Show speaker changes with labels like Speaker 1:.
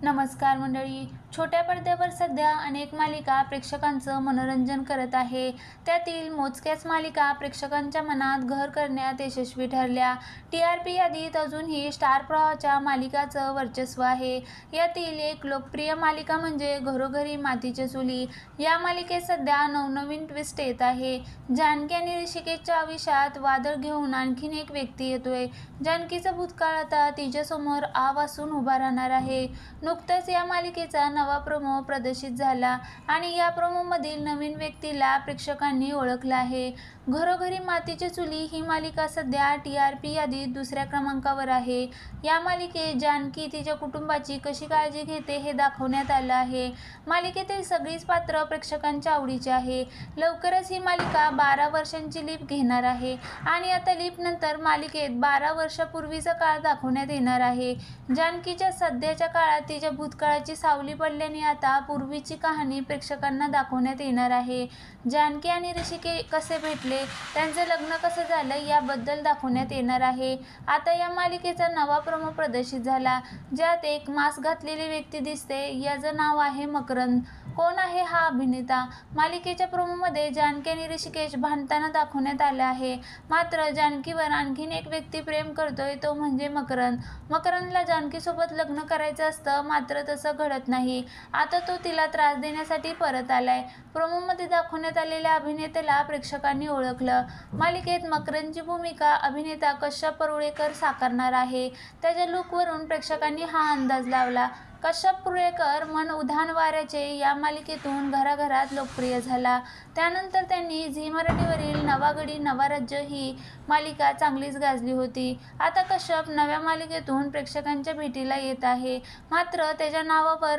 Speaker 1: नमस्कार मंडळी. छोट्या पडद्यावर सध्या अनेक मालिका प्रेक्षकांचं मनोरंजन करत आहे. त्यातील मोजक्याच मालिका प्रेक्षकांच्या मनात घर करण्यात यशस्वी ठरल्या. TRP यादीत अजूनही स्टार प्रवाहाच्या मालिकांचं वर्चस्व आहे. यातील एक लोकप्रिय मालिका म्हणजे घरोघरी मातीच्या चुली. या मालिकेत सध्या नवनवीन ट्विस्ट येत आहे. जानकी आणि ऋषिकेशच्या आयुष्यात वादळ घेऊन आणखीन एक व्यक्ती येतोय. जानकीचा भूतकाळ आता तिच्यासमोर आव असून उभा राहणार आहे. नुकताच या मालिकेचा नवा प्रोमो प्रदर्शित झाला आणि या प्रोमोमधील नवीन व्यक्तीला प्रेक्षकांनी ओळखलं आहे. घरोघरी मातीची चुली ही मालिका सध्या TRP यादीत दुसऱ्या क्रमांकावर आहे. या मालिकेत जानकी तिच्या कुटुंबाची कशी काळजी घेते हे दाखवण्यात आलं आहे. मालिकेतील सगळीच पात्र प्रेक्षकांच्या आवडीची आहे. लवकरच ही मालिका 12 वर्षांची लीप घेणार आहे आणि आता लीपनंतर मालिकेत 12 वर्षापूर्वीचा काळ दाखवण्यात येणार आहे. जानकीच्या सध्याच्या काळात तिच्या भूतकाळाची सावली पडल्याने आता पूर्वीची कहाणी प्रेक्षकांना दाखवण्यात येणार आहे. जानकी आणि ऋषिकेश कसे भेटले, त्यांचं लग्न कसं झालं याबद्दल दाखवण्यात येणार आहे. आता या मालिकेचा नवा प्रोमो प्रदर्शित झाला, ज्यात एक मास्क घातलेली व्यक्ती दिसते. याचं नाव आहे मकरंद. कोण आहे हा अभिनेता? मालिकेच्या प्रोमोमध्ये जानकी आणि ऋषिकेश भांडताना दाखवण्यात आलं आहे. मात्र जानकीवर आणखीन एक व्यक्ती प्रेम करतोय, तो म्हणजे मकरंद. मकरंदला जानकीसोबत लग्न करायचं असतं, मात्र तसं घडत नाही. आता तो तिला त्रास देण्यासाठी परत आलाय. प्रोमोमध्ये दाखवण्यात आलेल्या अभिनेत्याला प्रेक्षकांनी ओळखलं. मालिकेत मकरंदची भूमिका अभिनेता कश्यप परुळेकर साकारणार आहे. त्याच्या लूकवरून प्रेक्षकांनी हा अंदाज लावला. कश्यप परुळेकर मन उधाण वाऱ्याचे या मालिकेतून घराघरात लोकप्रिय झाला. त्यानंतर त्यांनी झी मराठीवरील नवा गडी नवा राज्य ही मालिका चांगलीच गाजली होती. आता कश्यप नव्या मालिकेतून प्रेक्षकांच्या भेटीला येत आहे. मात्र त्याच्या नावावर